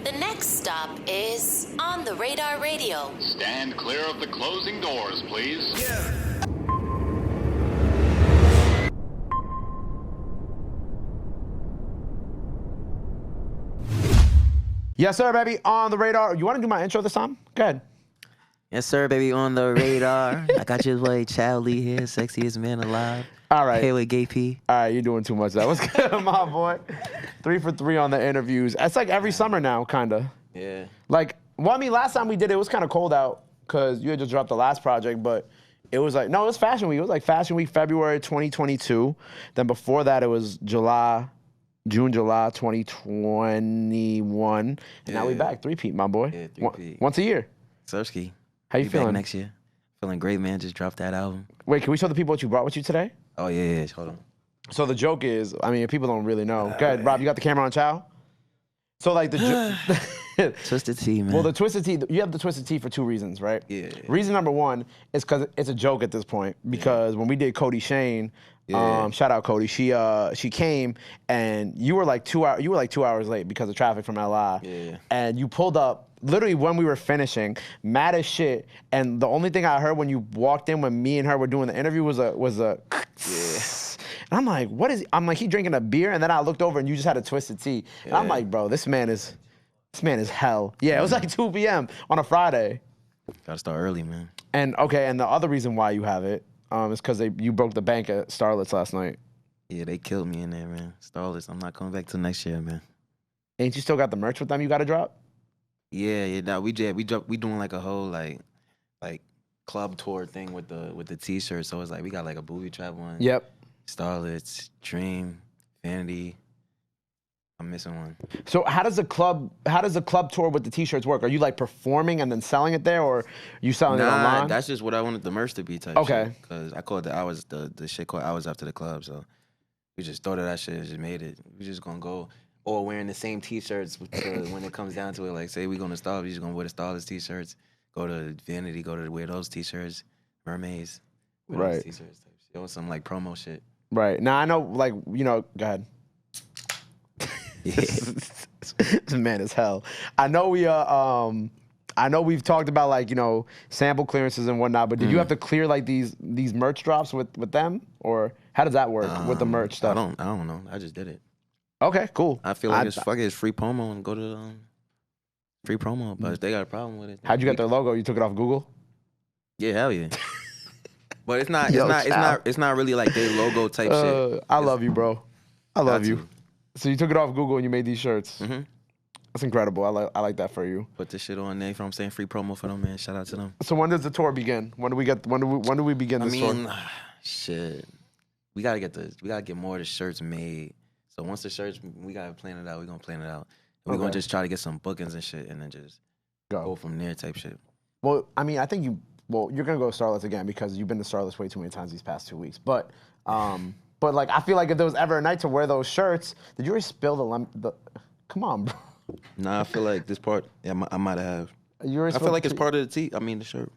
The next stop is On the Radar Radio. Stand clear of the closing doors, please. Yes, sir, baby. On the radar. You want to do my intro this time? Go ahead. Yes, sir, baby, on the radar. I got your boy Chow here, sexiest man alive. All right. Hey, with Gay P. All right, you're doing too much. That was good, my boy. 3 for 3 on the interviews. It's like every summer now, kind of. Yeah. Like, well, I mean, last time we did it was kind of cold out because you had just dropped the last project, but it was like, no, it was Fashion Week. It was like Fashion Week, February 2022. Then before that, it was June, July 2021. And now we back. 3-peat, my boy. Yeah, 3-peat. Once a year. Sersky. How you Be feeling? Back next year. Feeling great, man. Just dropped that album. Wait, can we show the people what you brought with you today? Oh, yeah. Hold on. So the joke is, I mean, if people don't really know. Go ahead, Rob, you got the camera on Chow? So like the Twisted Tea, man. well, the Twisted Tea, you have the Twisted Tea for 2 reasons, right? Yeah. Reason number 1 is because it's a joke at this point. Because when we did Cody Shane, shout out Cody, she came and you were like 2 hours. You were like 2 hours late because of traffic from LI. Yeah. And you pulled up literally when we were finishing, mad as shit. And the only thing I heard when you walked in when me and her were doing the interview was a. And I'm like, what is he? I'm like, he drinking a beer, and then I looked over and you just had a Twisted Tea. And I'm like, bro, this man is hell. Yeah, it was like 2 p.m. on a Friday. Gotta start early, man. And okay, and the other reason why you have it is because you broke the bank at Starlet's last night. Yeah, they killed me in there, man. Starless, I'm not coming back till next year, man. Ain't you still got the merch with them you got to drop? Yeah. Nah, we doing like a whole like club tour thing with the t-shirts. So it's like we got like a booby trap one. Yep. Starlets, Dream, Vanity. I'm missing one. So how does the club tour with the t-shirts work? Are you like performing and then selling it there, or you selling it online? That's just what I wanted the merch to be type. Okay. Because I called the hours, the shit called Hours After the Club. So we just thought of that shit and just made it. We just gonna go or wearing the same t-shirts when it comes down to it. Like say we going to Starlets, we just gonna wear the Starlets t-shirts. Go to Vanity, wear those t-shirts. Mermaids, wear those t-shirts. Type shit. Or some like promo shit. Right. Now I know, like, go ahead. Yeah. This man is hell. I know we've talked about like, sample clearances and whatnot, but did you have to clear like these merch drops with them? Or how does that work with the merch stuff? I don't know. I just did it. Okay, cool. I feel like it's free promo and go to free promo. But if they got a problem with it. How'd you get their logo? You took it off Google? Yeah, hell yeah. But it's not really like their logo type shit. I love you, bro. I love you. So you took it off Google and you made these shirts. Mm-hmm. That's incredible. I like that for you. Put this shit on there. I'm saying free promo for them, man. Shout out to them. So when does the tour begin? When do we begin this tour? Shit. We gotta get more of the shirts made. So once the shirts, we gotta plan it out. We're gonna plan it out. And we're gonna just try to get some bookings and shit, and then just go from there type shit. Well, I mean, I think you're gonna go to Starlets again because you've been to Starlets way too many times these past 2 weeks. But like, I feel like if there was ever a night to wear those shirts, did you already spill the come on, bro. Nah, I feel like this part, I might have. I feel like it's part of the the shirt.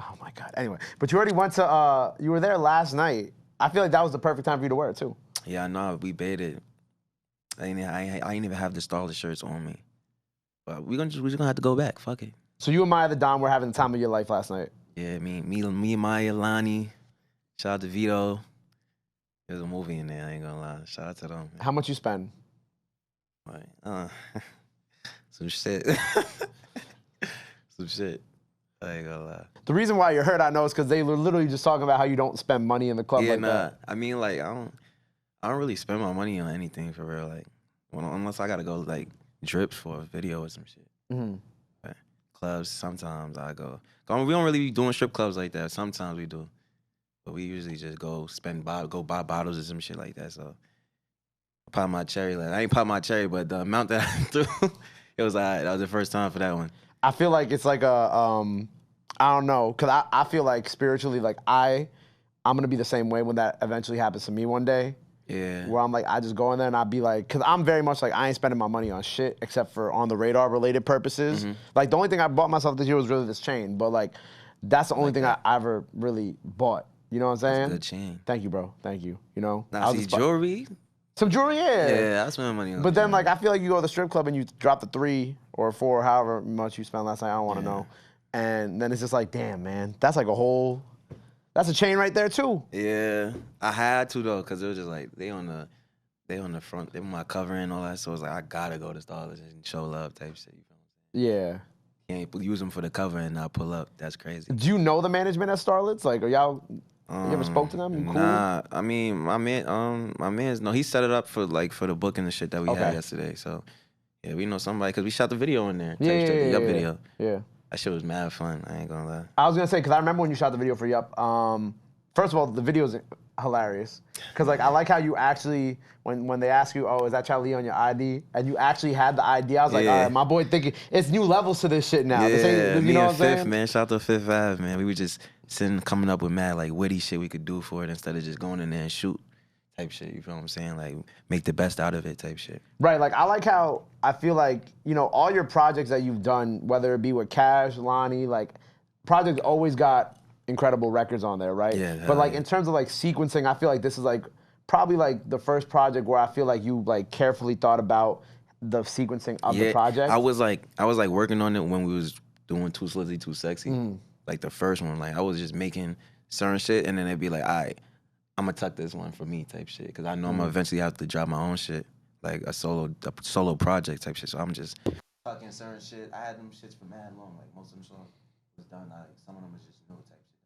Oh my God. Anyway, but you already went to, you were there last night. I feel like that was the perfect time for you to wear it too. Yeah, I know. We baited. I ain't even have the Starlet shirts on me. But we're just gonna have to go back. Fuck it. So you and Maya the Don were having the time of your life last night. Yeah, me and Maya, Lonnie. Shout out to Vito. There's a movie in there, I ain't gonna lie. Shout out to them. Man. How much you spend? Right. Some shit. Some shit. I ain't gonna lie. The reason why you're hurt, I know, is because they were literally just talking about how you don't spend money in the club like that. I mean, like, I don't really spend my money on anything for real. Like, unless I gotta go like drips for a video or some shit. Mm-hmm. But clubs, sometimes I go. We don't really be doing strip clubs like that. Sometimes we do. But we usually just go buy bottles or some shit like that. So I pop my cherry. Like I ain't pop my cherry, but the amount that I threw, it was alright. That was the first time for that one. I feel like it's like I don't know, cause I feel like spiritually, like I'm gonna be the same way when that eventually happens to me one day. Yeah. Where I'm like, I just go in there and I'll be like, cause I'm very much like I ain't spending my money on shit except for on the radar related purposes. Mm-hmm. Like the only thing I bought myself this year was really this chain, but like that's the only thing I ever really bought. You know what I'm saying? That's a good chain. Thank you, bro. Thank you. You know. Now, see, jewelry, Some jewelry, yeah. Yeah, I spend money on. But then, jewelry. like, I feel like you go to the strip club and you drop the 3 or 4, however much you spent last night. I don't want to know. And then it's just like, damn, man, that's like a whole. That's a chain right there too. Yeah, I had to though, cause it was just like they on the front, they my cover and all that. So it's like I gotta go to Starlets and show love type shit. You feel me? Yeah. You ain't use them for the cover and not pull up. That's crazy. Do you know the management at Starlets? Like, are y'all? You ever spoke to them? You cool? Nah, I mean my man's no. He set it up for the booking and shit that we had yesterday. So yeah, we know somebody because we shot the video in there. Yeah, the Yup video. Yeah. That shit was mad fun. I ain't gonna lie. I was gonna say because I remember when you shot the video for Yup. First of all, the video's hilarious because like I like how you actually when they ask you, oh, is that Chow on your ID? And you actually had the ID. I was like, all right, my boy thinking it's new levels to this shit now. Yeah, you me know and what I'm Fifth, saying? man. Shout out to Fifth Ave, man. We were just coming up with mad like witty shit we could do for it instead of just going in there and shoot type shit. You feel what I'm saying? Like make the best out of it type shit. Right, like I like how I feel like, you know, all your projects that you've done, whether it be with Cash, Lonnie, like projects always got incredible records on there, right? Yeah. But like in terms of like sequencing, I feel like this is like probably like the first project where I feel like you like carefully thought about the sequencing of the project. I was like working on it when we was doing Too Slizzy, Too Sexy. Like the first one, like I was just making certain shit and then it'd be like, all right, I'm gonna tuck this one for me type shit. Cause I know I'm gonna eventually have to drop my own shit, like a solo project type shit. So I'm just tucking certain shit. I had them shits for mad long. Like most of them songs was done. Like some of them was just new type shit.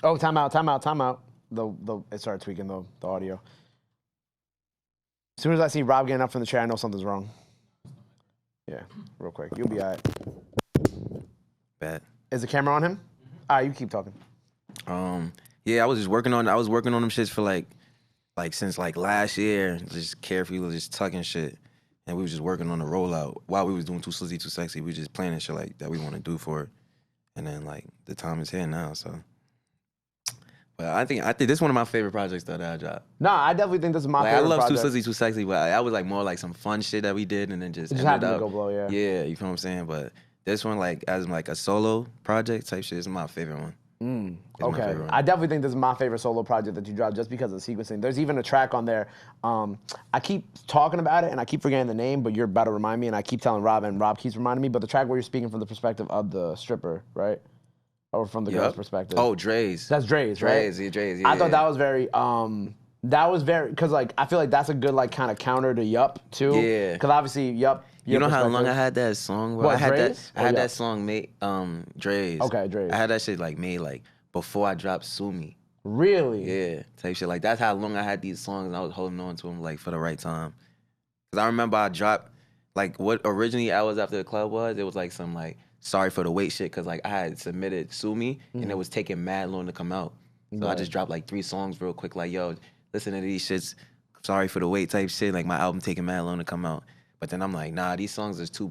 Oh, time out. It started tweaking the audio. As soon as I see Rob getting up from the chair, I know something's wrong. Yeah, real quick. You'll be all right. Bad. Is the camera on him? All right, you keep talking. Yeah, I was working on them shits for like since like last year, just carefully just tucking shit. And we was just working on the rollout. While we was doing Too Slizzy, Too Sexy, we just planning shit like that we want to do for it. And then like the time is here now, so. But I think this is one of my favorite projects that I dropped. Nah, I definitely think this is my favorite I love project. Too Slizzy, Too Sexy, but that was like more like some fun shit that we did and then just ended happened to up. go blow, yeah. Yeah, you feel what I'm saying? But this one, like as like a solo project type shit, is my favorite one. Okay, I definitely think this is my favorite solo project that you dropped just because of the sequencing. There's even a track on there. I keep talking about it and I keep forgetting the name, but you're about to remind me and I keep telling Rob and Rob keeps reminding me. But the track where you're speaking from the perspective of the stripper, right? Or from the girl's perspective. Oh, Dre's. That's Dre's, right? Dre's, yeah. I thought that was very, because like I feel like that's a good like kind of counter to Yup too. Yeah. Because obviously Yup. You know how long I had that song, bro? What, I had Dre's? that song made, Dre's. Okay, Dre's. I had that shit like made like before I dropped Sue Me. Really? Yeah, type shit. Like that's how long I had these songs and I was holding on to them like for the right time. Cause I remember I dropped like what originally Hours After the Club was. It was like some like Sorry for the Wait shit. Cause like I had submitted Sue Me and it was taking mad long to come out. So I just dropped like 3 songs real quick. Like yo, listen to these shits. Sorry for the Wait type shit. Like my album taking mad long to come out. But then I'm like, nah, these songs is too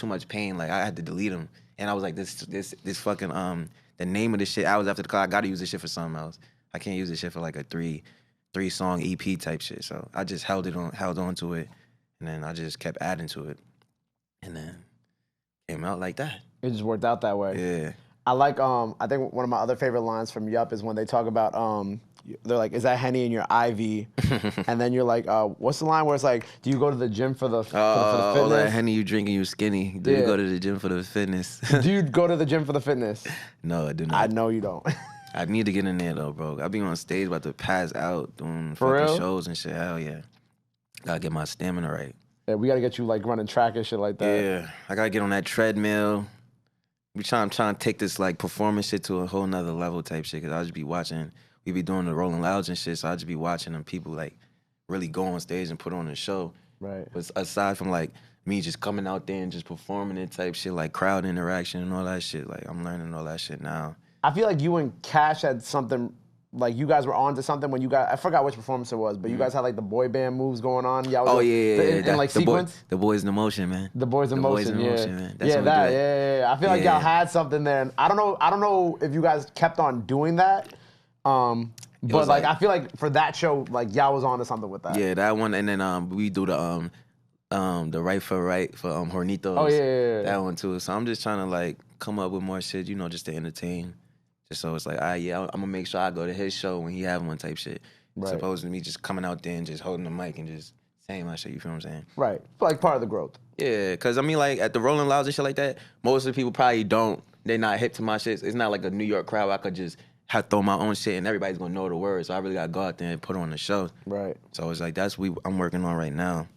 much pain. Like I had to delete them. And I was like, this fucking the name of this shit, Hours After the Club, I gotta use this shit for something else. I can't use this shit for like a three song EP type shit. So I just held on to it, and then I just kept adding to it, and then came out like that. It just worked out that way. Yeah. I like I think one of my other favorite lines from Yup is when they talk about they're like, is that Henny in your IV? And then you're like, what's the line where it's like, do you go to the gym for the fitness? All that Henny you drinking, you skinny. Do you go to the gym for the fitness? Do you go to the gym for the fitness? No, I do not. I know you don't. I need to get in there though, bro. I be on stage about to pass out doing For fucking real? shows and shit. Hell yeah. Gotta get my stamina right. Yeah, we gotta get you like running track and shit like that. Yeah, I gotta get on that treadmill. I'm trying to take this like performance shit to a whole nother level type shit. Cause I just be watching, we be doing the Rolling Louds and shit. So I just be watching them people like really go on stage and put on a show. Right. But aside from like me just coming out there and just performing it type shit, like crowd interaction and all that shit, like I'm learning all that shit now. I feel like you and Cash had something, like you guys were on to something when you guys, I forgot which performance it was, but you guys had like the boy band moves going on. Y'all was in like sequence. The Boys in Motion, man. The Boys in Motion, Boys in Motion, man. That's yeah, what that, we do. yeah. I feel like y'all had something there. And I don't know if you guys kept on doing that. But like I feel like for that show, like y'all was on to something with that. Yeah, that one, and then we do the Right for Hornitos. Oh yeah. That one too. So I'm just trying to like come up with more shit, you know, just to entertain. Just so it's like, I'm gonna make sure I go to his show when he have one type shit. Right. Supposed to me just coming out there and just holding the mic and just saying my shit. You feel what I'm saying? Right. Like part of the growth. Yeah, cause I mean, like at the Rolling Louds and shit like that, most of the people probably don't. They're not hip to my shit. It's not like a New York crowd where I could just have throw my own shit and everybody's gonna know the words. So I really gotta go out there and put on the show. Right. So it's like I'm working on right now.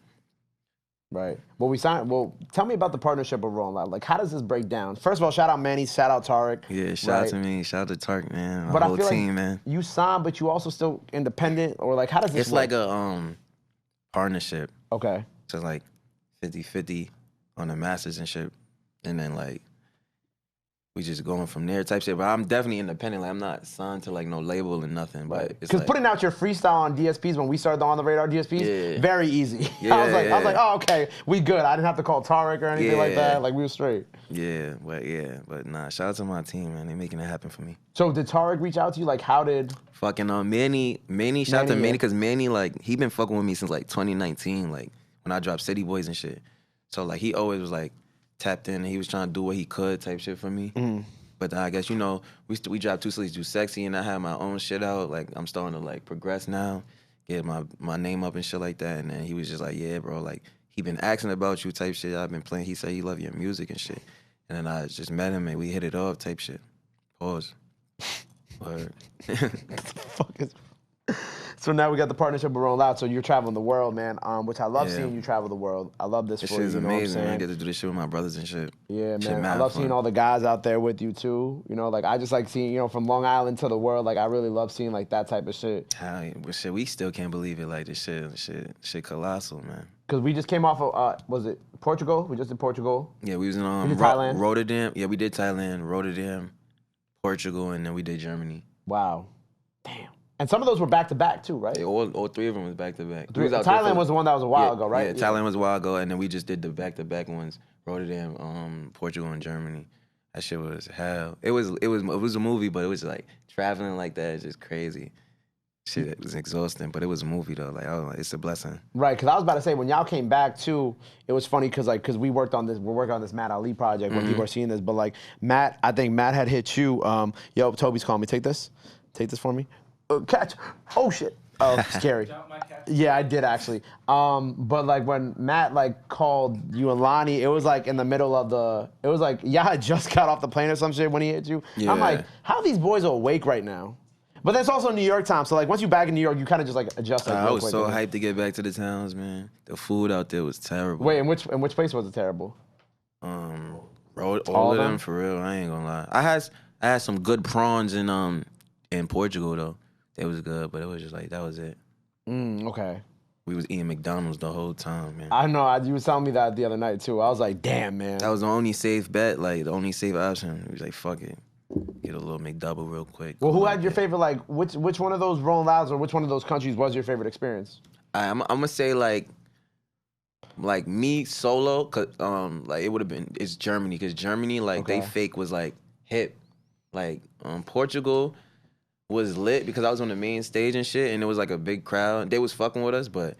Right. Well, tell me about the partnership with Rolling Loud. Like, how does this break down? First of all, shout out Manny, shout out Tarek. Yeah, shout out to me, shout out to Tarek, man. My But whole I feel team, like man. you signed, but you also still independent, or like, how does this It's work? like a partnership. Okay. So like 50-50 on the masters and shit. And then like we just going from there type shit. But I'm definitely independent. Like I'm not signed to like no label or nothing. But it's Because like, putting out your freestyle on DSPs when we started the On the Radar DSPs, Yeah. very easy. Yeah, I was like, yeah. oh, okay, we good. I didn't have to call Tarek or anything like Yeah. that. Like we were straight. but nah, shout out to my team, man. They making it happen for me. So did Tarek reach out to you? Like, how did? Fucking Manny, shout out to Manny, Manny, yeah. because Manny, like, he been fucking with me since like 2019, like when I dropped City Boys and shit. So like he always was like tapped in and he was trying to do what he could type shit for me. But I guess, you know, we dropped Two Sleeves Do Sexy and I had my own shit out. Like I'm starting to like progress now, get my name up and shit like that. And then he was just like, yeah, bro, like he been asking about you type shit. I've been playing. He said he love your music and shit. And then I just met him and we hit it off type shit. Pause. Word. Fuck is... So now we got the partnership with Rolling Loud. So you're traveling the world, man. Which I love Yeah. seeing you travel the world. I love this This for shit you. is You know what I'm amazing, man. I saying? get to do this shit with my brothers and shit. Yeah, Shit man. I mad love fun. seeing all the guys out there with you too. You know, like I just like seeing, you know, from Long Island to the world. Like I really love seeing like that type of shit. But shit, we still can't believe it. Like this shit colossal, man. Cause we just came off of was it Portugal? We just did Portugal. Yeah, we was in did Thailand? Rotterdam. Yeah, we did Thailand, Rotterdam, Portugal, and then we did Germany. Wow, damn. And some of those were back to back too, right? Yeah, all three of them was back to back. We was out there for Thailand was the one that was a while ago, right? Yeah, Thailand was a while ago, and then we just did the back to back ones: Rotterdam, Portugal, and Germany. That shit was hell. It was a movie, but it was like traveling like that is just crazy. Shit, it was exhausting, but it was a movie though. Like, oh, it's a blessing. Right, because I was about to say when y'all came back too, it was funny because we're working on this Matt Ali project when people are seeing this, but like I think Matt had hit you. Yo, Toby's calling me. Take this for me. Catch. Oh shit. Oh, scary. Yeah, I did actually. But like when Matt like called you and Lonnie, it was like in the middle of it was like y'all had just got off the plane or some shit when he hit you. Yeah. I'm like, how are these boys awake right now? But that's also New York time, so like once you back in New York, you kind of just like adjust. Like, I real was quick, so you know? hyped to get back to the towns, man. The food out there was terrible. Wait, in which place was it terrible? All All of of them them? for real. I ain't gonna lie. I had some good prawns in Portugal though. They was good, but it was just like that was it. Okay. We was eating McDonald's the whole time, man. I know. You was telling me that the other night too. I was like, damn, man. That was the only safe bet, like the only safe option. We was like, fuck it, get a little McDouble real quick. Well, who had your favorite? Like, which one of those Rolling Louds or which one of those countries was your favorite experience? I'm gonna say like me solo, cause like it would have been it's Germany, cause Germany like they Okay. fake was like hip, like Portugal was lit because I was on the main stage and shit, and it was like a big crowd. They was fucking with us, but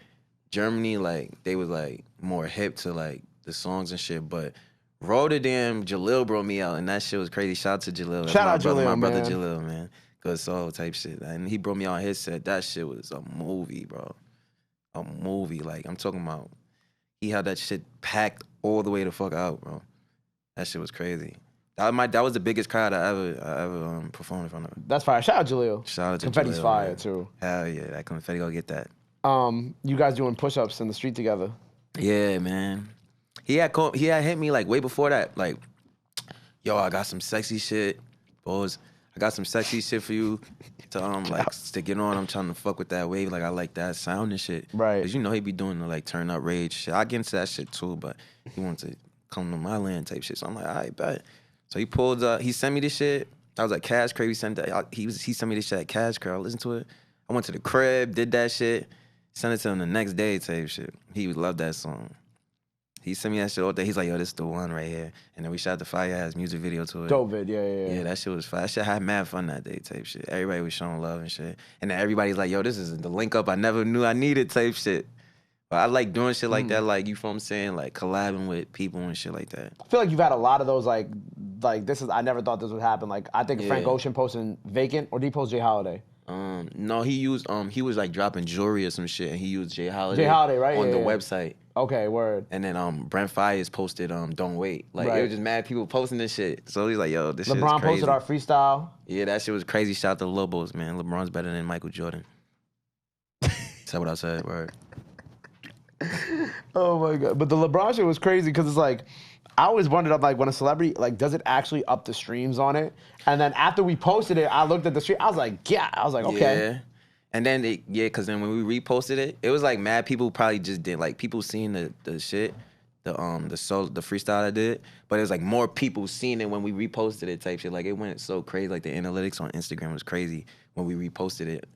Germany like they was like more hip to like the songs and shit. But Rotterdam, JELEEL brought me out, and that shit was crazy. Shout out to JELEEL. That's Shout my out brother, JELEEL, my brother man. JELEEL, man. Good soul type shit, and he brought me on his set. That shit was a movie, bro. A movie. Like I'm talking about. He had that shit packed all the way the fuck out, bro. That shit was crazy. That was the biggest crowd I ever performed in front of. That's fire. Shout out Jaleel. Shout out to Confetti's JELEEL, fire man. too. Hell yeah, that confetti, go get that. You guys doing push-ups in the street together? Yeah, man. He had hit me like way before that. Like, yo, I got some sexy shit. Boys, I got some sexy shit for you to like to get on. I'm trying to fuck with that wave. Like I like that sound and shit. Right. Cause you know he be doing the like turn up rage shit. I get into that shit too, but he wants to come to my land type shit. So I'm like, all right, bet. So he pulled up. He sent me this shit. I was like, Cash Crave. He sent that. He sent me this shit at Cash Crave. I listened to it. I went to the crib, did that shit. Sent it to him the next day type shit. He would love that song. He sent me that shit all day. He's like, yo, this is the one right here. And then we shot the Fire Ass music video to it. Dope vid, yeah. Yeah, that shit was fire. That shit had mad fun that day type shit. Everybody was showing love and shit. And then everybody's like, yo, this is the link up I never knew I needed type shit. But I like doing shit like that, like, you feel what I'm saying? Like collabing with people and shit like that. I feel like you've had a lot of those like this is I never thought this would happen. Like I think Frank Yeah. Ocean posting Vacant or did he post Jay Holiday? No, he was like dropping jewelry or some shit, and he used Jay Holiday. Jay Holiday, right? On Yeah, the yeah. website. Okay, word. And then Brent Fires posted Don't Wait. Like Right. it was just mad people posting this shit. So he's like, yo, this shit is LeBron crazy. posted our freestyle. Yeah, that shit was crazy. Shout out to the Lobos, man. LeBron's better than Michael Jordan. That's what I said, word. Oh my god! But the LeBron shit was crazy because it's like, I always wondered, I'm like, when a celebrity like, does it actually up the streams on it? And then after we posted it, I looked at the stream. I was like, yeah. I was like, okay. Yeah. And then because then when we reposted it, it was like mad people probably just did like people seeing the shit, the freestyle I did, but it was like more people seeing it when we reposted it type shit. Like it went so crazy. Like the analytics on Instagram was crazy when we reposted it.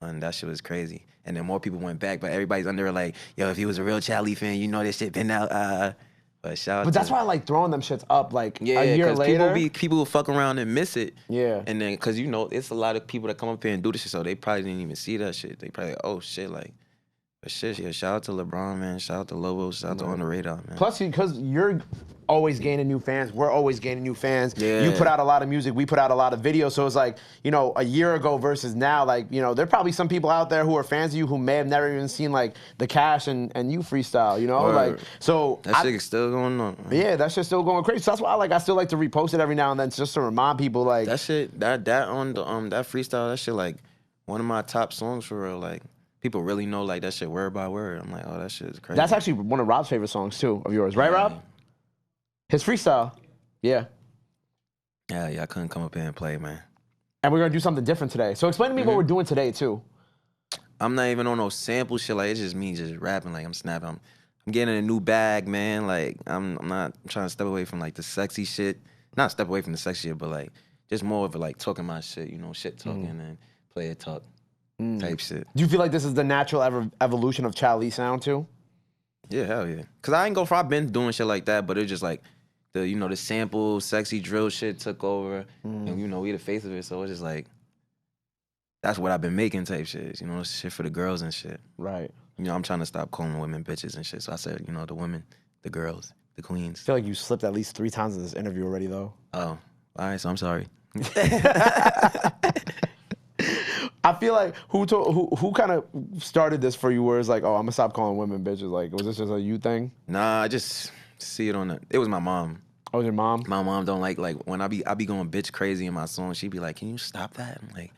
And that shit was crazy. And then more people went back, but everybody's under like, yo, if he was a real Chow fan, you know this shit been out. But shout out But that's why I like throwing them shits up like yeah, a year later. People will fuck around and miss it. Yeah. And then, cause you know, it's a lot of people that come up here and do this shit, so they probably didn't even see that shit. They probably, oh shit, like, but shit, yeah, shout out to LeBron, man. Shout out to Lobo. Shout out to On the Radar, man. Plus, because you're always gaining new fans, we're always gaining new fans. Yeah. You put out a lot of music, we put out a lot of videos. So it's like, you know, a year ago versus now, like, you know, there are probably some people out there who are fans of you who may have never even seen like the Cash and you freestyle, you know? Word. Like, so That shit is still going on. Man. yeah, that shit's still going crazy. So that's why I still like to repost it every now and then just to remind people like That shit, that on the that freestyle, that shit like one of my top songs for real. Like people really know like that shit word by word. I'm like, oh, that shit is crazy. that's actually one of Rob's favorite songs too of yours, right, Rob? His freestyle. Yeah. Yeah, I couldn't come up here and play, man. And we're gonna do something different today. So explain to me what we're doing today too. I'm not even on no sample shit. Like it's just me just rapping. Like I'm snapping. I'm getting a new bag, man. Like I'm trying to step away from like the sexy shit. Not step away from the sexy shit, but like just more of it like talking my shit. You know, shit talking and player talk type shit. Do you feel like this is the natural evolution of JELEEL sound too? Yeah, hell yeah. Cause I ain't go for. I've been doing shit like that, but it's just like the sample sexy drill shit took over, and you know we the face of it. So it's just like that's what I've been making type shit. You know, shit for the girls and shit. Right. You know, I'm trying to stop calling women bitches and shit. So I said, you know, the women, the girls, the queens. I feel like you slipped at least 3 times in this interview already though. Oh, all right. So I'm sorry. I feel like who kind of started this for you where it's like, oh, I'm gonna stop calling women bitches? Like, was this just a you thing? Nah, I just see it it was my mom. Oh, your mom? My mom don't like when I be going bitch crazy in my song, she be like, can you stop that? I'm like,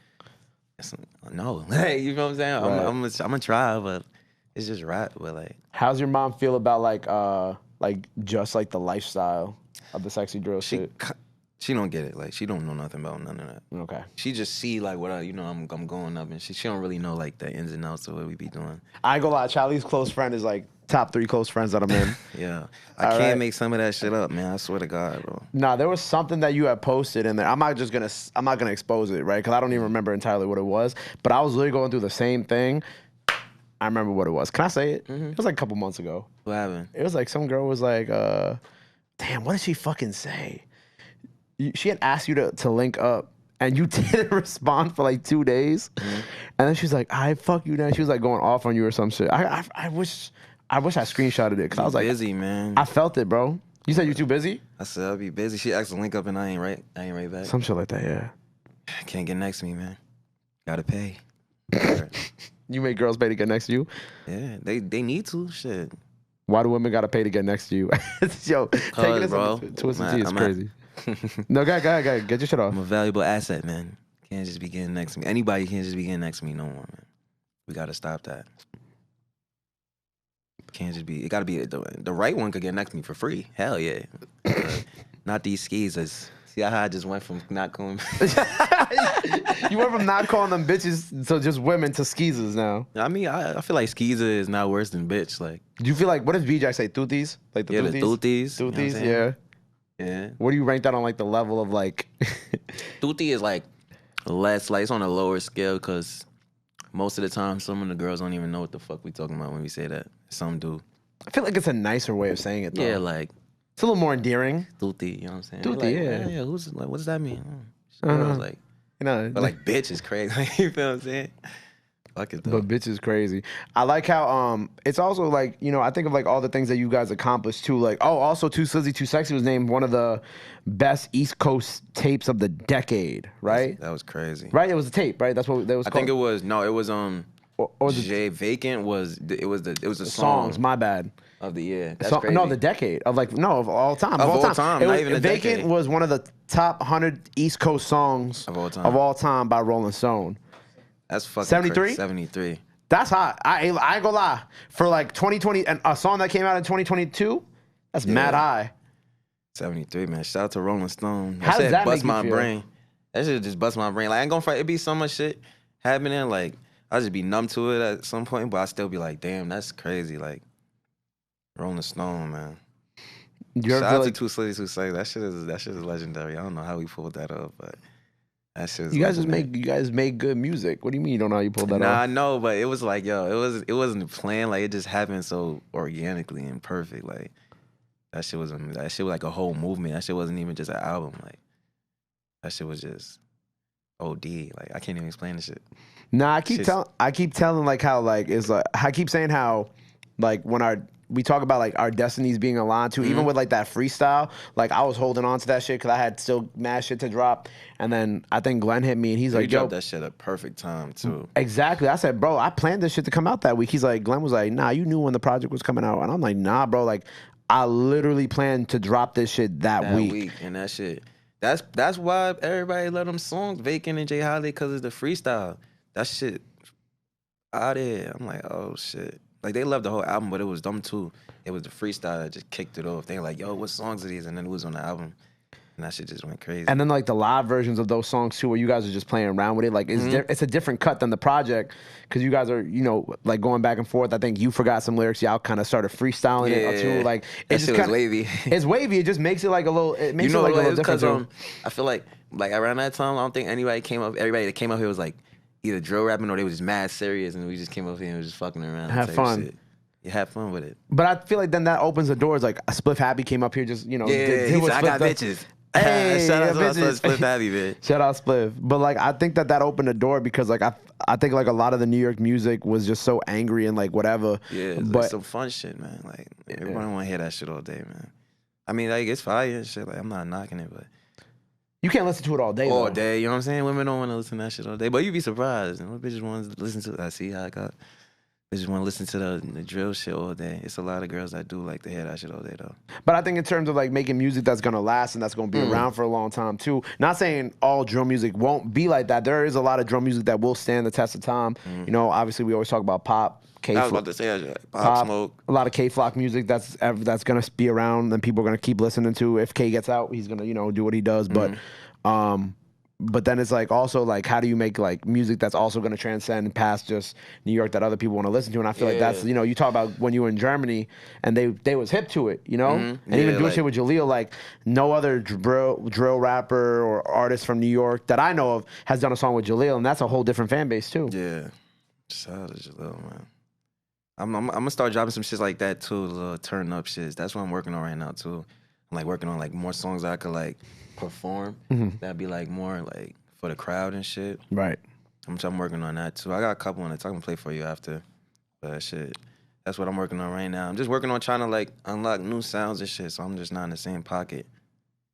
no. Like, you know what I'm saying? Right. I'm gonna try, but it's just rap. But like, How's your mom feel about like just like the lifestyle of the sexy drill shit? she don't get it. Like, she don't know nothing about none of that. Okay. She just see like what I'm going up, and she don't really know like the ins and outs of what we be doing. I ain't gonna lie, JELEEL's close friend is like top 3 close friends that I'm in. Yeah, I can't make some of that shit up, man. I swear to God, bro. Nah, there was something that you had posted in there. I'm not gonna expose it, right? Because I don't even remember entirely what it was. But I was literally going through the same thing. I remember what it was. Can I say it? It was like a couple months ago. What happened? It was like some girl was like, damn, what did she fucking say? She had asked you to link up, and you didn't respond for like 2 days. And then she's like, I fuck you now. She was like going off on you or some shit. I wish I screenshotted it because I was like, busy, man. I felt it, bro. You said you're too busy? I said I'll be busy. She asked to link up, and I ain't right back. Some shit like that, yeah. Can't get next to me, man. Gotta pay. You make girls pay to get next to you? Yeah, they need to. Shit. Why do women gotta pay to get next to you? Yo, taking this bro. twisted tea is crazy. No, go ahead. Get your shit off. I'm a valuable asset, man. Can't just be getting next to me. Anybody can't just be getting next to me no more, man. We gotta stop that. Can't just be. It gotta be the right one could get next to me for free. Hell yeah. Not these skeezers. See how I just went from not calling. You went from not calling them bitches to just women to skeezers now. I mean, I feel like skeezer is not worse than bitch. Like, Do you feel like, what does BJ say, tutis? Like the yeah, tutis? the tutis. You know what I'm Tutis, saying? yeah. Yeah. Where do you rank that on like the level of like? Tuti is like less, like it's on a lower scale because most of the time some of the girls don't even know what the fuck we talking about when we say that. Some do. I feel like it's a nicer way of saying it though. Yeah, like It's a little more endearing. tuti, you know what I'm saying? Tuti, Like, yeah. Yeah, who's like, what does that mean? Girls like, You know, but like bitch is crazy. You feel what I'm saying? Fuck it though. But bitch is crazy. I like how it's also like, you know, I think of like all the things that you guys accomplished too. Like, oh, also Too Slizzy, Too Sexy was named one of the best East Coast tapes of the decade, right? That was crazy. Right? It was a tape, right? That's what that was I called. think it was or Jay Vacant was it was the songs, song my bad. of the year. That's crazy. No, the decade of like of all time. Of all time, not even a Vacant decade. was one of the top 100 East Coast songs Of all time. of all time by Rolling Stone. That's fucking 73? crazy. 73. That's hot. I ain't gonna lie. For like 2020 and a song that came out in 2022, that's mad high. 73, man. Shout out to Rolling Stone. How does shit that bust make you my feel? brain. That shit just bust my brain. Like I ain't gonna fight. It be so much shit happening. Like I just be numb to it at some point, but I still be like, damn, that's crazy. Like Rolling Stone, man. You Shout ever out feel to like Too Slizzy, Too Sexy. That shit is legendary. I don't know how we pulled that up, but that shit is you guys legendary. make good music? What do you mean you don't know how you pulled that Nah, off? I know, but it was like, yo, it wasn't planned. Like it just happened so organically and perfect. Like that shit was like a whole movement. That shit wasn't even just an album. Like that shit was just OD. Like I can't even explain the shit. Nah, Shit's- I keep telling like how like it's like I keep saying how like when we talk about like our destinies being aligned to, even with like that freestyle, like I was holding on to that shit because I had still mad shit to drop, and then I think Glenn hit me and he's You like, "Yo, dropped that shit at perfect time too. exactly." I said, "Bro, I planned this shit to come out that week." He's like, Glenn was like, "Nah, you knew when the project was coming out," and I'm like, "Nah, bro, like I literally planned to drop this shit that week." And that shit. That's why everybody love them songs, Vacant and Jay Holiday, because it's the freestyle. That shit out there. I'm like, oh shit. Like they loved the whole album, but it was them too. It was the freestyle that just kicked it off. They were like, yo, what songs are these? And then it was on the album. And that shit just went crazy. And then like the live versions of those songs too, where you guys are just playing around with it, like it's a different cut than the project because you guys are, you know, like going back and forth. I think you forgot some lyrics, y'all kind of started freestyling it too. Like that shit was wavy. It's wavy. It just makes it like a little. It makes You know, it like a little because different. I feel like around that time, I don't think everybody that came up here was like either drill rapping or they was just mad serious, and we just came up here and was just fucking around. Have type fun. Shit. You have fun with it. But I feel like then that opens the doors. Like Spliff Happy came up here, just you know. Yeah, he said, I got bitches. Hey, shout out to bitches. Spliff Happy, man. Shout out Spliff. But like I think that opened the door because like I think like a lot of the New York music was just so angry and like whatever. Yeah, it's but like some fun shit, man. Like everybody want to hear that shit all day, man. I mean, like it's fire and shit. Like I'm not knocking it, but you can't listen to it all day. all though. day, you know what I'm saying? Women don't want to listen to that shit all day, but you'd be surprised. And what bitches want to listen to? I see how I got. Bitches want to listen to the drill shit all day. It's a lot of girls that do like to hear that shit all day though. But I think in terms of like making music that's gonna last and that's gonna be around for a long time too. Not saying all drill music won't be like that. There is a lot of drill music that will stand the test of time. You know, obviously we always talk about pop, I was about to say that. Pop Smoke. a lot of K-Flock music that's gonna be around and people are gonna keep listening to. If K gets out, he's gonna do what he does. But then it's like also like how do you make like music that's also gonna transcend past just New York that other people want to listen to? And I feel like that's you talk about when you were in Germany and they was hip to it, and even doing shit with JELEEL, like no other drill rapper or artist from New York that I know of has done a song with JELEEL, and that's a whole different fan base too. Yeah, shout out to JELEEL, man. I'm gonna start dropping some shit like that too, the little turn up shits. That's what I'm working on right now too. I'm like working on like more songs that I could like perform. That'd be like more like for the crowd and shit. Right. I'm working on that too. I got a couple on the I'm gonna play for you after. But shit, that's what I'm working on right now. I'm just working on trying to like unlock new sounds and shit. So I'm just not in the same pocket.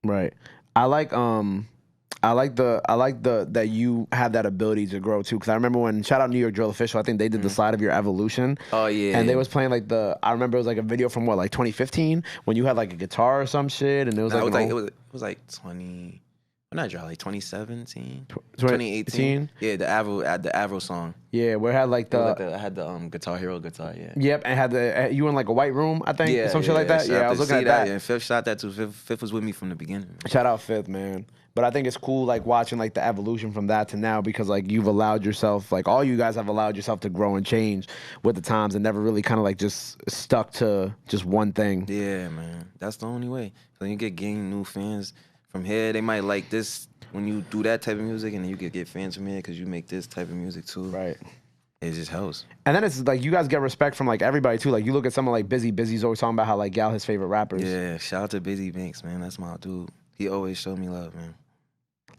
Right. I like the that you have that ability to grow too. Because I remember when shout out New York Drill Official, I think they did the slide of your evolution. Oh yeah. And they was playing like I remember it was like a video from like 2015 when you had like a guitar or some shit, and it was it was like 20. When I dropped like 2017, 2018. Yeah, the Avro song. Yeah, where it had like I had the Guitar Hero guitar. Yeah. Yep, and had you in like a white room, I think, or some shit like that. Yeah, I was looking at that. Yeah, Fifth shot that too. Fifth was with me from the beginning. Shout out Fifth, man. But I think it's cool, like watching like the evolution from that to now, because like you've allowed yourself, like all you guys have allowed yourself to grow and change with the times, and never really kind of like just stuck to just one thing. Yeah, man, that's the only way. So you get gain new fans from here. They might like this when you do that type of music, and then you could get fans from here because you make this type of music too. Right. It just helps. And then it's like you guys get respect from like everybody too. Like you look at someone like Bizzy. Bizzy's always talking about how like y'all his favorite rappers. Yeah, shout out to Bizzy Banks, man. That's my dude. He always showed me love, man.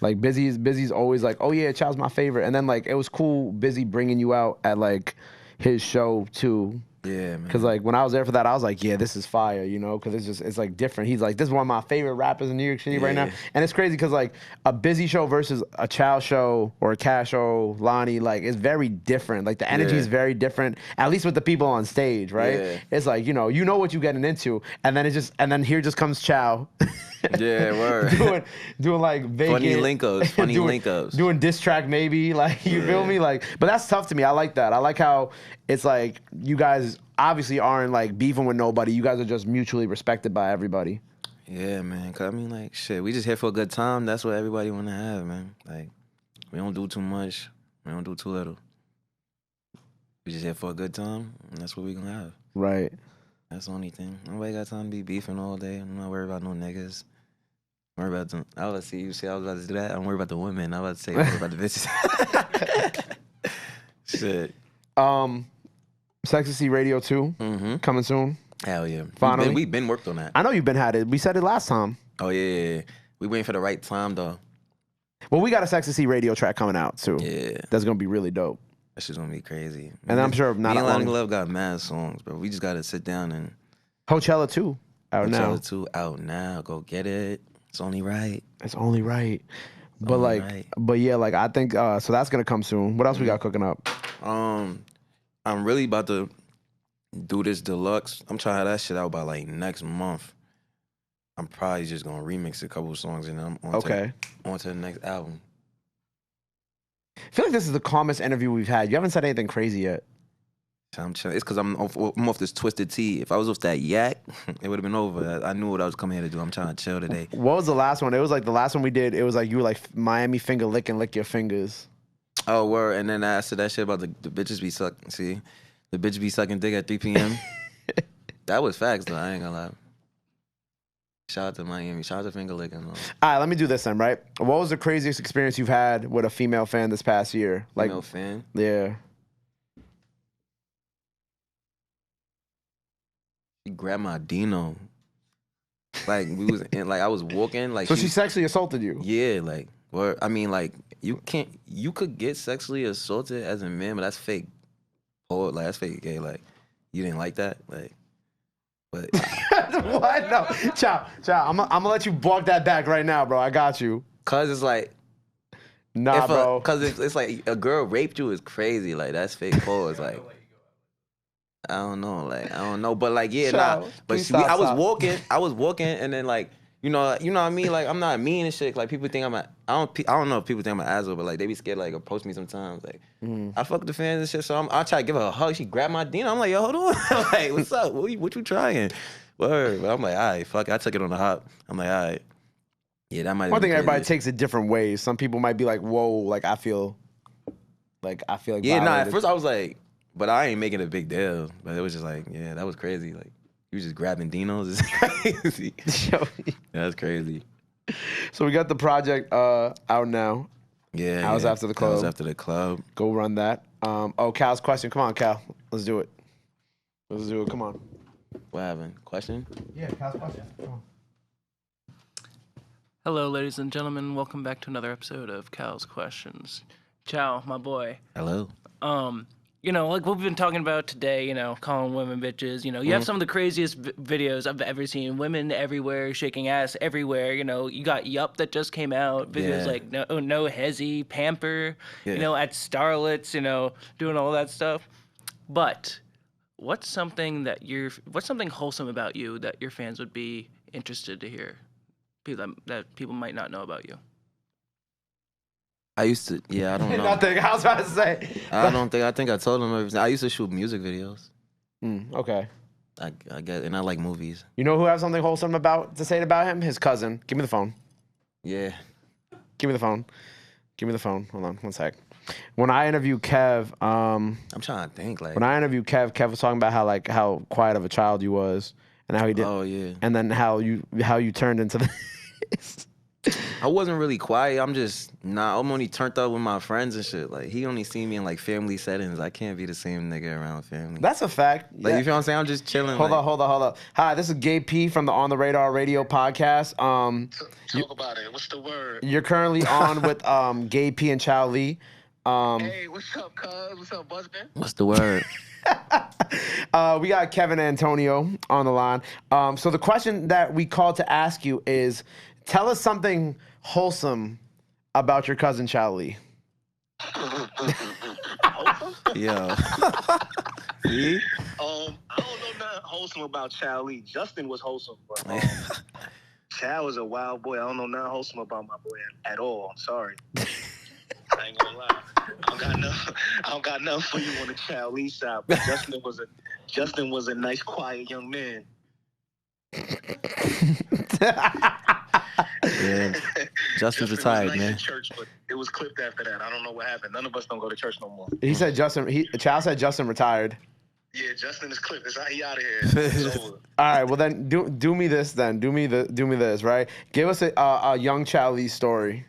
Like Bizzy's always like, oh yeah, Chow's my favorite. And then like it was cool Bizzy bringing you out at like his show too. Yeah, man. Because like when I was there for that, I was like, yeah, this is fire, you know, because it's like different. He's like, this is one of my favorite rappers in New York City right now, Yeah. and it's crazy because like a Bizzy show versus a Chow show or a Cash show, Lonnie, like it's very different. Like the energy is very different, at least with the people on stage, right? Yeah. It's like you know what you're getting into, and then here just comes Chow. Yeah, word. doing like vacant, Funny link-ups. doing diss track maybe, like you feel me, like. But that's tough to me. I like that. I like how it's like you guys obviously aren't like beefing with nobody. You guys are just mutually respected by everybody. Yeah, man. 'Cause I mean, like, shit, we just here for a good time. That's what everybody want to have, man. Like, we don't do too much. We don't do too little. We just here for a good time, and that's what we gonna have. Right. That's the only thing. Nobody got time to be beefing all day. I'm not worried about no niggas. I'm worried about them. I was about to do that. I'm worried about the women. I was about to say, I'm worried about the bitches. Shit. Sex to See Radio 2 coming soon. Hell yeah. Finally. We've been worked on that. I know you've been had it. We said it last time. Oh, yeah. We waiting for the right time, though. Well, we got a Sex to See Radio track coming out too. Yeah. That's gonna be really dope. That shit's gonna be crazy. And I'm sure not Me and long. Long Love got mad songs, bro. We just gotta sit down and Coachella 2 out now. Coachella 2 out now. Go get it. It's only right. It's only right. But only like, right. but yeah, like I think so that's gonna come soon. What else we got cooking up? I'm really about to do this deluxe. I'm trying to have that shit out by like next month. I'm probably just gonna remix a couple songs and then I'm on to the next album. I feel like this is the calmest interview we've had. You haven't said anything crazy yet. I'm chilling. It's because I'm off this twisted tea. If I was off that yak, it would have been over. I knew what I was coming here to do. I'm trying to chill today. What was the last one? It was like the last one we did. It was like you were like Miami finger licking, lick your fingers. Oh, word. And then I said that shit about the bitches be sucking. See, the bitch be sucking dick at 3 p.m. That was facts, though. I ain't gonna lie. Shout out to Miami. Shout out to finger licking, though. All right, let me do this then, right? What was the craziest experience you've had with a female fan this past year? Like, Female fan? Yeah. She grabbed my Dino. Like, we was in, like, I was walking. Like, So she sexually assaulted you? Yeah, like, what? I mean, like, you could get sexually assaulted as a man, but that's fake. Oh, like, that's fake gay. Like, you didn't like that? Like, but. What? No. Chow, I'm gonna let you walk that back right now, bro. I got you. Cause it's like, nah, bro. Cause it's like a girl raped you is crazy. Like, that's fake pause. Like, I don't know. Like, I don't know. But like, yeah, Chow, nah. But please stop. I was walking, and then like, you know what I mean? Like, I'm not mean and shit. Like, people think I don't know if people think I'm an asshole, but like, they be scared like approach me sometimes. Like, I fuck with the fans and shit, so I try to give her a hug. She grabbed my Dino. I'm like, yo, hold on. Like, what's up? What you trying? Word. But I'm like, all right, fuck it. I took it on the hop. I'm like, all right. Yeah, that might. I think everybody takes it different ways. Some people might be like, whoa, like I feel like yeah, nah. At violated. first I was like, but I ain't making a big deal. But it was just like, yeah, that was crazy. Like, you just grabbing Dinos is crazy. That's crazy. So we got the project out now. Yeah. Hours after the club. Hours after the club. Go run that. Cal's question. Come on, Cal. Let's do it. Come on. What happened? Question? Yeah, Cal's question. Come on. Hello, ladies and gentlemen. Welcome back to another episode of Cal's Questions. Chow, my boy. Hello. You know, like what we've been talking about today, you know, calling women bitches. You know, you have some of the craziest videos I've ever seen. Women everywhere, shaking ass everywhere. You know, you got Yup that just came out. Videos like No Hezzy, Pamper, you know, at Starlets, you know, doing all that stuff. But what's something wholesome about you that your fans would be interested to hear? That people might not know about you. I used to, I don't know. Nothing. I was about to say. I think I told them everything. I used to shoot music videos. Okay. I guess, and I like movies. You know who has something wholesome to say about him? His cousin. Give me the phone. Yeah. Give me the phone. Hold on, one sec. When I interviewed Kev, I'm trying to think. Like, when I interviewed Kev was talking about how quiet of a child you was, and how he did. Oh yeah. And then how you turned into this. I wasn't really quiet. I'm only turned up with my friends and shit. Like, he only seen me in, like, family settings. I can't be the same nigga around family. That's a fact. Like, you feel what I'm saying? I'm just chilling. Hold up. Hi, this is Gabe P from the On the Radar Radio podcast. Talk about it. What's the word? You're currently on with Gabe P and Chow Lee. Hey, what's up, cuz? What's up, Buzzman? What's the word? We got Kevin Antonio on the line. So the question that we called to ask you is, tell us something wholesome about your cousin Chow Lee. Yo. See? I don't know nothing wholesome about Chow Lee. Justin was wholesome, but Chow is a wild boy. I don't know nothing wholesome about my boy at all. I'm sorry. I ain't gonna lie. I don't got nothing for you on the Chow Lee side. But Justin was a nice, quiet young man. Yeah. Justin's retired, was nice man. in church, but it was clipped after that. I don't know what happened. None of us don't go to church no more. He said Chow said Justin retired. Yeah, Justin is clipped. He out of here. It's over. All right, well then do me this then. Do me this, right? Give us a young Chow Lee story.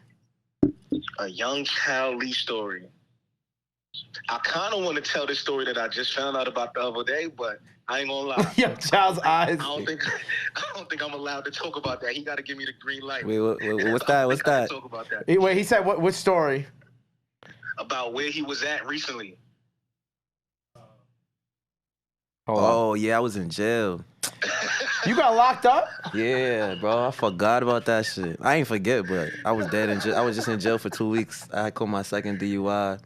A young Chow Lee story. I kind of want to tell this story that I just found out about the other day, but I ain't gonna lie. Young Chow's eyes. I don't think I'm allowed to talk about that. He got to give me the green light. Wait, what's that? What's that? Talk about that. Wait, he said which story? About where he was at recently. Oh, yeah, I was in jail. You got locked up? Yeah, bro, I forgot about that shit. I ain't forget, but I was dead in jail. I was just in jail for 2 weeks. I caught my second DUI,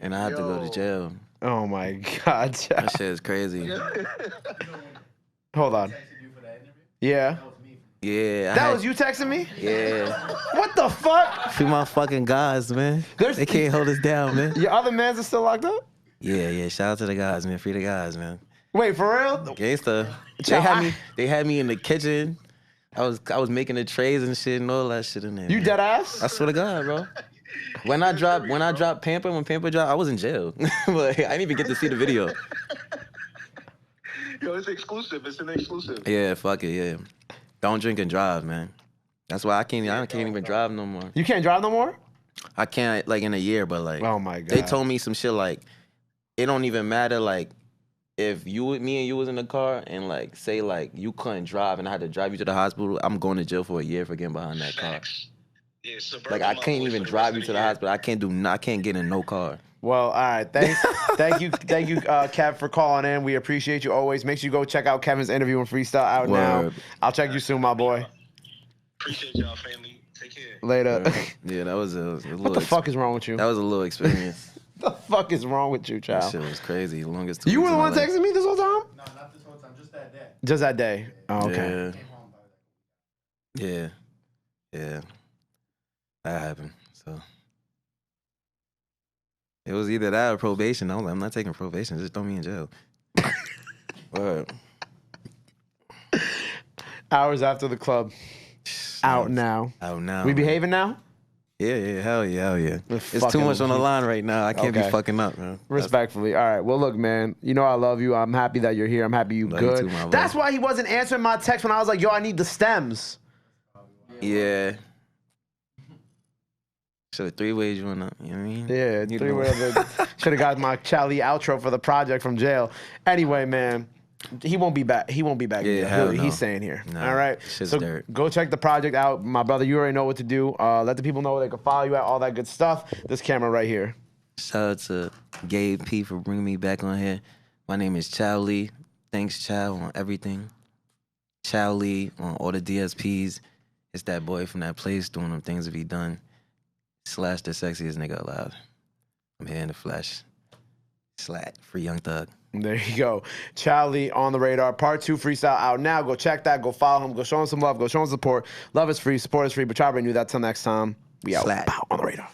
and I had to go to jail. Oh my God, Chow. That shit is crazy. Hold on. Yeah. Yeah. That was you texting me? Yeah. What the fuck? Free my fucking guys, man. They can't hold us down, man. Your other mans are still locked up? Yeah. Shout out to the guys, man. Free the guys, man. Wait, for real? Gangsta. Chow, They had me in the kitchen. I was making the trays and shit and all that shit in there. You man. dead ass? I swear to God, bro. When I dropped Pamper, when Pamper dropped, I was in jail. But I didn't even get to see the video. Yo, it's exclusive. It's an exclusive. Yeah, fuck it, yeah. Don't drink and drive, man. That's why I can't even drive no more. You can't drive no more? I can't, like, in a year, but, like, Oh my God. they told me some shit, like, it don't even matter, like, if me and you was in the car and, like, say, like, you couldn't drive and I had to drive you to the hospital, I'm going to jail for a year for getting behind that car. Yeah, Like, I can't even drive you to the hospital. I can't get in no car. Well, all right. Thank you, Kev, for calling in. We appreciate you always. Make sure you go check out Kevin's interview and freestyle out now. I'll check you soon, my boy. Appreciate y'all, family. Take care. Later. Yeah, that was a little. What the fuck is wrong with you? That was a little experience. The fuck is wrong with you, That Chow? shit was crazy. The longest. 2 You weeks were the of one my life. texting me this whole time? No, not this whole time, just that day. Just that day. Oh, okay. Yeah. Yeah. That happened. So it was either that or probation. I was like, I'm not taking probation. Just throw me in jail. Word. Hours after the club. Out now. Out now. We man. behaving now? Yeah, hell yeah. It's too fucking- much on the line right now. I can't be Okay. fucking up, man. Respectfully. All right. Well, look, man. You know I love you. I'm happy that you're here. I'm happy you Love you good. too, my boy. That's why he wasn't answering my text when I was like, yo, I need the stems. Yeah. So 3 ways you wanna, you know what I mean? Yeah, You three know. whatever. Should have got my Charlie outro for the project from jail. Anyway, man, he won't be back. He won't be back. Yeah, hell no. He's staying here. No, all right. shit's So dirt. go check the project out, my brother. You already know what to do. Let the people know where they can follow you at, all that good stuff. This camera right here. Shout out to Gabe P for bringing me back on here. My name is Chow Lee. Thanks, Chow, on everything. Chow Lee on all the DSPs. It's that boy from that place doing them things to be done. / the sexiest nigga alive. I'm here in the flesh. Slat. Free Young Thug. There you go. Charlie on the radar. Part 2 freestyle out now. Go check that. Go follow him. Go show him some love. Go show him support. Love is free. Support is free. But try to bring you that till next time. We out. Slat. Bow on the radar.